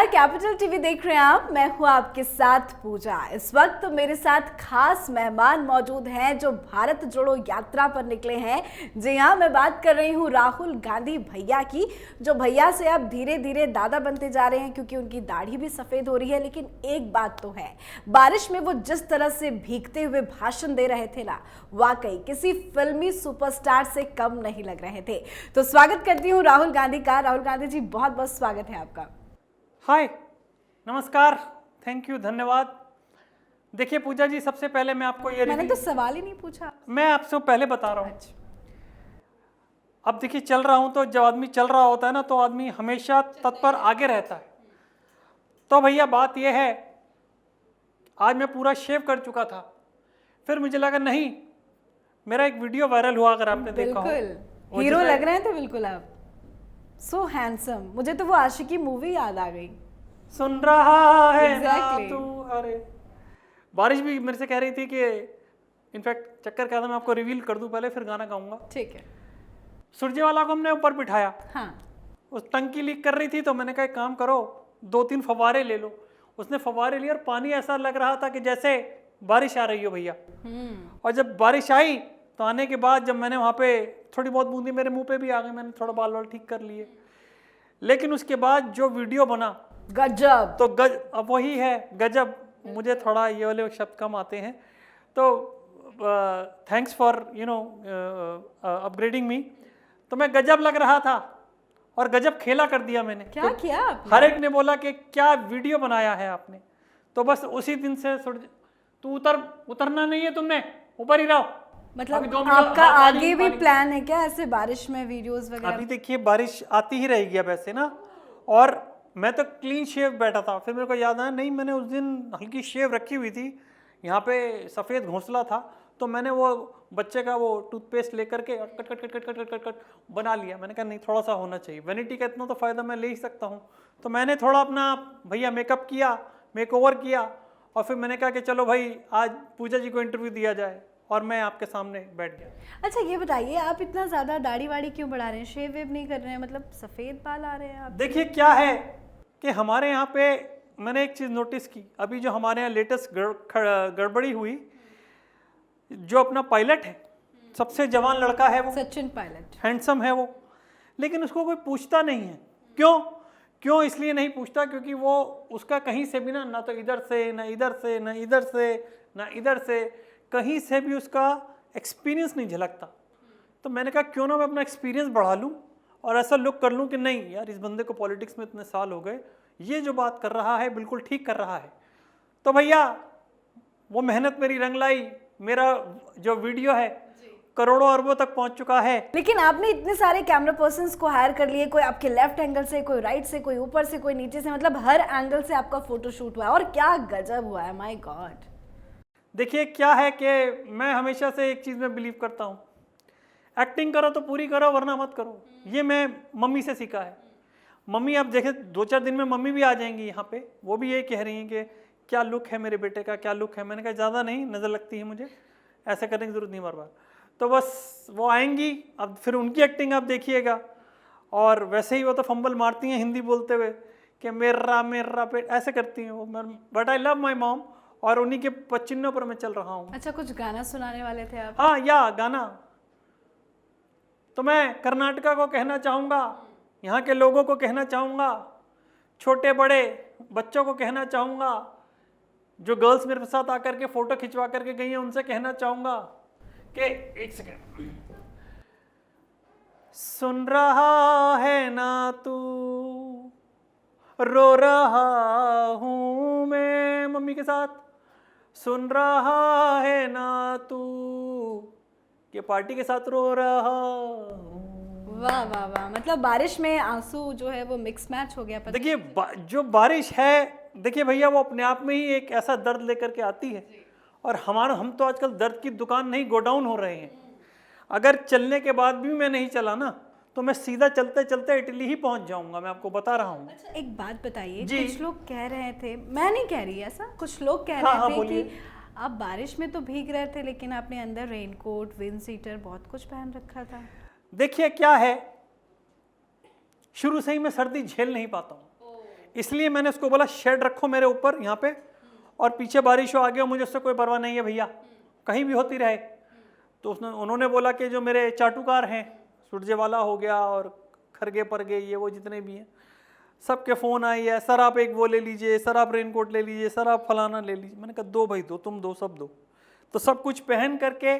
नमस्कार, capital TV देख रहे हैं आप। मैं हूं आपके साथ पूजा। इस वक्त तो मेरे साथ खास मेहमान मौजूद हैं जो भारत जोड़ो यात्रा पर निकले हैं। जी हाँ, मैं बात कर रही हूं राहुल गांधी भैया की, जो भैया से अब धीरे धीरे दादा बनते जा रहे हैं क्योंकि उनकी दाढ़ी भी सफेद हो रही है। लेकिन एक बात तो है, बारिश में वो जिस तरह से भीगते हुए भाषण दे रहे थे ना, वाकई किसी फिल्मी सुपरस्टार से कम नहीं लग रहे थे। तो स्वागत करती हूँ राहुल गांधी का। राहुल गांधी जी, बहुत बहुत स्वागत है आपका। हाय, नमस्कार, थैंक यू, धन्यवाद। देखिए पूजा जी, सबसे पहले मैं आपको ये मैंने तो सवाल ही नहीं पूछा। मैं आपसे पहले बता रहा हूँ। अब देखिए, चल रहा हूँ तो जब आदमी चल रहा होता है ना, तो आदमी हमेशा तत्पर आगे रहता है। तो भैया बात यह है, आज मैं पूरा शेव कर चुका था, फिर मुझे लगा नहीं, मेरा एक वीडियो वायरल हुआ, अगर आपने देखा हो। बिल्कुल हीरो लग रहे थे बिल्कुल आप, सो हैंडसम। मुझे तो वो आशिकी मूवी याद आ गई। सुन रहा है Exactly. ना तू। अरे बारिश भी मेरे से कह रही थी कि इनफैक्ट चक्कर क्या था, मैं आपको रिवील कर दूं पहले, फिर गाना गाऊंगा। ठीक है। सुरजेवाला को हमने ऊपर बिठाया। हाँ। उस टंकी लीक कर रही थी, तो मैंने कहा एक काम करो, 2-3 फव्वारे ले लो। उसने फव्वारे लिए और पानी ऐसा लग रहा था कि जैसे बारिश आ रही हो भैया। और जब बारिश आई तो आने के बाद जब मैंने वहाँ पे थोड़ी बहुत बूंदी मेरे मुंह पे भी आ गई, मैंने थोड़ा बाल वाल ठीक कर लिए। लेकिन उसके बाद जो वीडियो बना, गजब। तो अब वही है गजब। मुझे थोड़ा ये वाले शब्द कम आते हैं, तो थैंक्स फॉर अपग्रेडिंग मी। तो मैं गजब लग रहा था और गजब खेला कर दिया मैंने। क्या किया आपने? हर एक ने बोला कि क्या वीडियो बनाया है आपने। तो बस उसी दिन से तू उतरना नहीं है, तुमने ऊपर ही रहो। मतलब आपका आगे भी प्लान है क्या, ऐसे बारिश में वीडियोस वगैरह? अभी देखिए, बारिश आती ही रहेगी अब ऐसे ना। और मैं तो क्लीन शेव बैठा था, फिर मेरे को याद आया, नहीं मैंने उस दिन हल्की शेव रखी हुई थी, यहाँ पे सफ़ेद घोंसला था, तो मैंने वो बच्चे का वो टूथपेस्ट लेकर के cut cut cut cut cut cut cut cut बना लिया। मैंने कहा नहीं, थोड़ा सा होना चाहिए, वैनिटी का इतना तो फ़ायदा मैं ले ही सकता हूँ। तो मैंने थोड़ा अपना भैया मेकअप किया, मेकओवर किया, और फिर मैंने कहा कि चलो भाई आज पूजा जी को इंटरव्यू दिया जाए, और मैं आपके सामने बैठ गया। अच्छा ये बताइए, आप इतना ज़्यादा दाढ़ी वाड़ी क्यों बढ़ा रहे हैं? शेव वेव नहीं कर रहे हैं, मतलब सफ़ेद बाल आ रहे हैं आप? देखिए क्या है कि हमारे यहाँ पे मैंने एक चीज़ नोटिस की, अभी जो हमारे यहाँ लेटेस्ट गड़बड़ी हुई, जो अपना पायलट है, सबसे जवान लड़का है वो, सचिन पायलट, हैंडसम है वो, लेकिन उसको कोई पूछता नहीं है। क्यों इसलिए नहीं पूछता, क्योंकि वो उसका कहीं से भी ना तो इधर से, ना इधर से, ना इधर से, ना इधर से, कहीं से भी उसका एक्सपीरियंस नहीं झलकता। तो मैंने कहा क्यों ना मैं अपना एक्सपीरियंस बढ़ा लूँ और ऐसा लुक कर लूँ कि नहीं यार, इस बंदे को पॉलिटिक्स में इतने साल हो गए, ये जो बात कर रहा है बिल्कुल ठीक कर रहा है। तो भैया वो मेहनत मेरी रंग लाई। मेरा जो वीडियो है करोड़ों अरबों तक पहुंच चुका है। लेकिन आपने इतने सारे कैमरा पर्सन्स को हायर कर लिए, कोई आपके लेफ्ट एंगल से, कोई राइट से, कोई ऊपर से, कोई नीचे से, मतलब हर एंगल से आपका फोटोशूट हुआ है, और क्या गजब हुआ है, माय गॉड। देखिए क्या है कि मैं हमेशा से एक चीज़ में बिलीव करता हूँ, एक्टिंग करो तो पूरी करो, वरना मत करो। ये मैं मम्मी से सीखा है। मम्मी आप देखें, 2-4 दिन में मम्मी भी आ जाएंगी यहाँ पे, वो भी यही कह रही हैं कि क्या लुक है मेरे बेटे का, क्या लुक है। मैंने कहा ज़्यादा नहीं, नज़र लगती है मुझे, ऐसा करने की जरूरत नहीं बार बार। तो बस वो आएंगी, अब फिर उनकी एक्टिंग आप देखिएगा। और वैसे ही वो तो फंबल मारती हैं हिंदी बोलते हुए कि मेरा पेट, ऐसे करती हैं वो। But I love my mom, और उन्हीं के पचिन्नों पर मैं चल रहा हूँ। अच्छा, कुछ गाना सुनाने वाले थे आप? हाँ, या गाना तो मैं कर्नाटका को कहना चाहूँगा, यहाँ के लोगों को कहना चाहूँगा, छोटे बड़े बच्चों को कहना चाहूँगा, जो गर्ल्स मेरे साथ आकर के फ़ोटो खिंचवा करके गई हैं उनसे कहना चाहूँगा कि एक सेकेंड, सुन रहा है ना तू, रो रहा हूँ मैं, मम्मी के साथ, सुन रहा है ना तू, कि पार्टी के साथ रो रहा हूँ। वाह वाह वाह, मतलब बारिश में आंसू जो है वो मिक्स मैच हो गया। देखिए जो बारिश है, देखिए भैया, वो अपने आप में ही एक ऐसा दर्द लेकर के आती है। और हम तो आजकल दर्द की दुकान नहीं, गोडाउन हो रहे हैं। अगर चलने के बाद भी मैं नहीं चला ना, तो मैं सीधा चलते चलते इटली ही पहुंच जाऊंगा, मैं आपको बता रहा हूँ। अच्छा एक बात बताइए, जी। कुछ लोग कह रहे थे, मैं नहीं कह रही ऐसा, कुछ लोग कह हाँ, रहे थे बोलिए। कि आप बारिश में तो भीग रहे थे, लेकिन आपने अंदर रेनकोट, विंड सीटर, बहुत कुछ पहन रखा था। देखिए क्या है, शुरू से ही मैं सर्दी झेल नहीं पाता हूँ। इसलिए मैंने उसको बोला शेड रखो मेरे ऊपर यहाँ पे, और पीछे बारिश हो आगे हो, मुझे उससे कोई परवाह नहीं है भैया, कहीं भी होती रहे। तो उन्होंने बोला कि जो मेरे चाटुकार हैं, सुरजेवाला हो गया और खरगे परगे ये वो जितने भी हैं, सबके फ़ोन आई है, सर आप एक वो ले लीजिए, सर आप रेनकोट ले लीजिए, सर आप फलाना ले लीजिए। मैंने कहा दो भाई दो, तुम दो, सब दो। तो सब कुछ पहन करके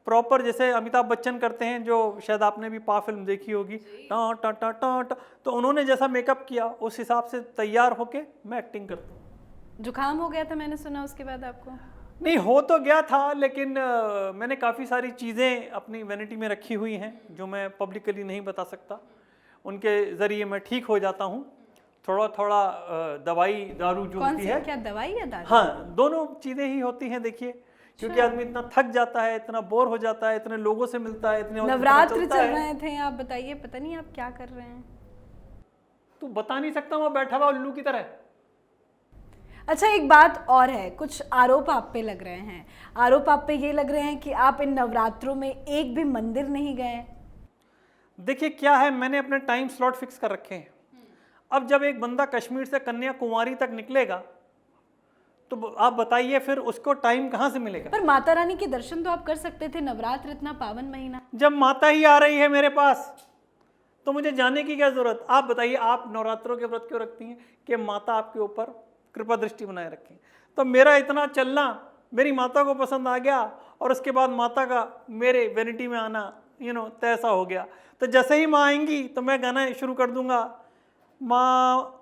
प्रॉपर, जैसे अमिताभ बच्चन करते हैं, जो शायद आपने भी पा फिल्म देखी होगी, टा टा टा टा टा, तो उन्होंने जैसा मेकअप किया उस हिसाब से तैयार होके मैं एक्टिंग करता हूँ। जुकाम हो गया था मैंने सुना उसके बाद आपको? नहीं हो तो गया था, लेकिन मैंने काफ़ी सारी चीज़ें अपनी वैनिटी में रखी हुई हैं जो मैं पब्लिकली नहीं बता सकता। उनके ज़रिए मैं ठीक हो जाता हूँ। थोड़ा थोड़ा दवाई दारू जो होती है, क्या दवाई या दारू? हाँ, दोनों चीज़ें ही होती हैं। देखिए, क्योंकि आदमी इतना थक जाता है, इतना बोर हो जाता है, इतने लोगों से मिलता है, इतने नवरात्र चल रहे थे, आप बताइए, पता नहीं आप क्या कर रहे हैं। तो बता नहीं सकता, मैं बैठा हुआ उल्लू की तरह। अच्छा, एक बात और है, कुछ आरोप आप पे लग रहे हैं। आरोप आप पे ये लग रहे हैं कि आप इन नवरात्रों में एक भी मंदिर नहीं गए। देखिए क्या है, मैंने अपने टाइम स्लॉट फिक्स कर रखे हैं। अब जब एक बंदा कश्मीर से कन्याकुमारी तक निकलेगा तो आप बताइए फिर उसको टाइम कहाँ से मिलेगा। पर माता रानी के दर्शन तो आप कर सकते थे, नवरात्र इतना पावन महीना। जब माता ही आ रही है मेरे पास तो मुझे जाने की क्या जरूरत। आप बताइए, आप नवरात्रों के व्रत क्यों रखती हैं? कि माता आपके ऊपर कृपा दृष्टि बनाए रखें। तो मेरा इतना चलना मेरी माता को पसंद आ गया, और उसके बाद माता का मेरे वैनिटी में आना तैसा हो गया। तो जैसे ही माँ आएंगी तो मैं गाना शुरू कर दूंगा, माँ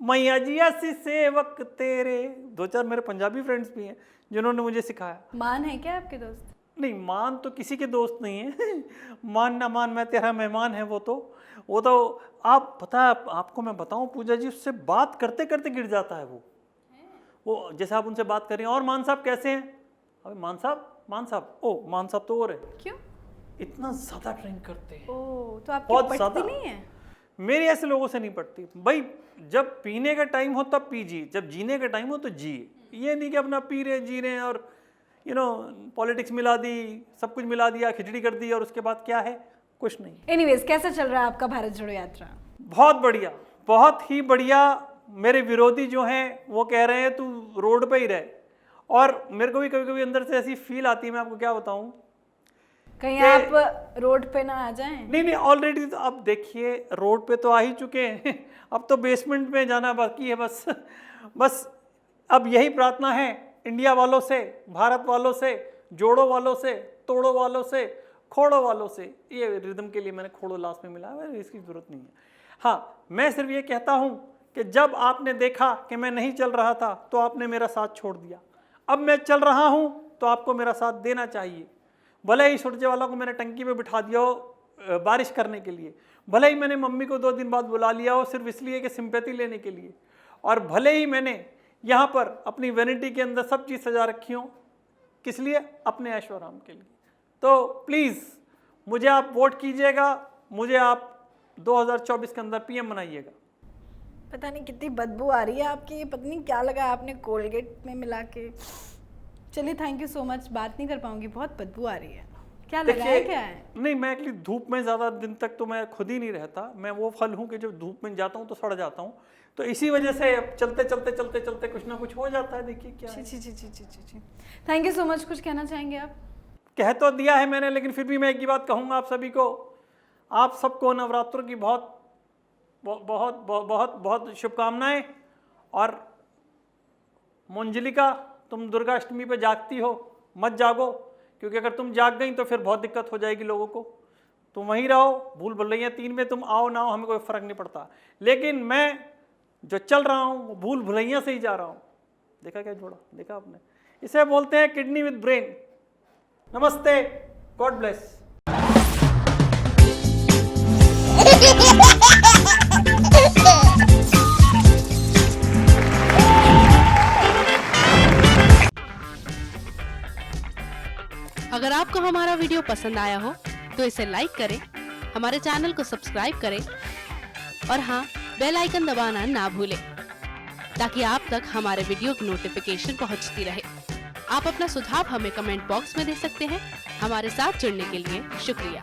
मैया जी ऐसी सेवक तेरे। दो चार मेरे पंजाबी फ्रेंड्स भी हैं जिन्होंने मुझे सिखाया। मान है क्या आपके दोस्त? नहीं, मान तो किसी के दोस्त नहीं है। मान ना मान, मैं तेरा मेहमान है। वो तो आप पता है, आपको मैं बताऊं पूजा जी, उससे बात करते करते गिर जाता है वो जैसे आप उनसे बात कर रही हैं, और मान साहब कैसे हैं? अबे मान साहब ओ मान साहब तो और है। क्यों? इतना ज्यादा ट्रेन करते हैं। ओ, तो आपकी पटती नहीं है? मेरी ऐसे लोगों से नहीं पड़ती भाई। जब पीने का टाइम हो तब पीजिए, जब जीने का टाइम हो तो जिए। ये नहीं कि अपना पी रहे जी रहे और पॉलिटिक्स मिला दी, सब कुछ मिला दिया, खिचड़ी कर दी, और उसके बाद क्या है? कुछ नहीं। एनीवेज, कैसा चल रहा है आपका भारत जोड़ो यात्रा? बहुत बढ़िया, बहुत ही बढ़िया। मेरे विरोधी जो हैं वो कह रहे हैं तू रोड पे ही रहे, और मेरे को भी कभी कभी अंदर से ऐसी फील आती है, मैं आपको क्या बताऊं, कहीं आप रोड पे ना आ जाएं। नहीं, ऑलरेडी तो अब देखिए रोड पे तो आ ही चुके हैं। अब तो बेसमेंट में जाना बाकी है बस अब यही प्रार्थना है इंडिया वालों से, भारत वालों से, जोड़ो वालों से, तोड़ो वालों से, खोड़ो वालों से। ये रिदम के लिए मैंने खोड़ो लास्ट में मिला है, इसकी जरूरत नहीं है। हाँ, मैं सिर्फ ये कहता हूँ कि जब आपने देखा कि मैं नहीं चल रहा था तो आपने मेरा साथ छोड़ दिया। अब मैं चल रहा हूँ तो आपको मेरा साथ देना चाहिए। भले ही सूरजे वाला को मैंने टंकी पे बिठा दिया हो बारिश करने के लिए, भले ही मैंने मम्मी को 2 दिन बाद बुला लिया हो सिर्फ इसलिए कि सिंपैथी लेने के लिए, और भले ही मैंने यहाँ पर अपनी वैनिटी के अंदर सब चीज़ सजा रखी हो, किस लिए? अपने ऐशो आराम के लिए। तो प्लीज़ मुझे आप वोट कीजिएगा, मुझे आप 2024 के अंदर पीएम बनाइएगा। पता नहीं कितनी बदबू आ रही है आपकी, पता नहीं क्या लगा आपने कोलगेट में मिला के। चलिए, थैंक यू सो मच। बात नहीं कर पाऊंगी, बहुत बदबू आ रही है। क्या लगा है, क्या है? नहीं, मैं एक्चुअली धूप में ज़्यादा दिन तक तो मैं खुद ही नहीं रहता। मैं वो फल हूँ कि जब धूप में जाता हूँ तो सड़ जाता हूँ, तो इसी वजह से चलते कुछ ना कुछ हो जाता है। देखिए क्या है। Thank you so much. कुछ कहना चाहेंगे आप? कह तो दिया है मैंने, लेकिन फिर भी मैं एक ही बात कहूँगा आप सभी को, आप सबको नवरात्रों की बहुत बहुत बहुत बहुत बहुत शुभकामनाएं। और मंजलिका, तुम दुर्गा अष्टमी पे जागती हो, मत जागो, क्योंकि अगर तुम जाग गई तो फिर बहुत दिक्कत हो जाएगी लोगों को। तुम वहीं रहो, भूल भुलैया 3 में तुम आओ ना आओ हमें कोई फ़र्क नहीं पड़ता, लेकिन मैं जो चल रहा हूँ वो भूल भुलैया से ही जा रहा हूँ। देखा क्या जोड़ा, देखा आपने? इसे बोलते हैं किडनी विद ब्रेन। नमस्ते, गॉड ब्लेस। अगर आपको हमारा वीडियो पसंद आया हो तो इसे लाइक करें, हमारे चैनल को सब्सक्राइब करें, और हाँ, बेल आइकन दबाना ना भूलें ताकि आप तक हमारे वीडियो की नोटिफिकेशन पहुंचती रहे। आप अपना सुझाव हमें कमेंट बॉक्स में दे सकते हैं। हमारे साथ जुड़ने के लिए शुक्रिया।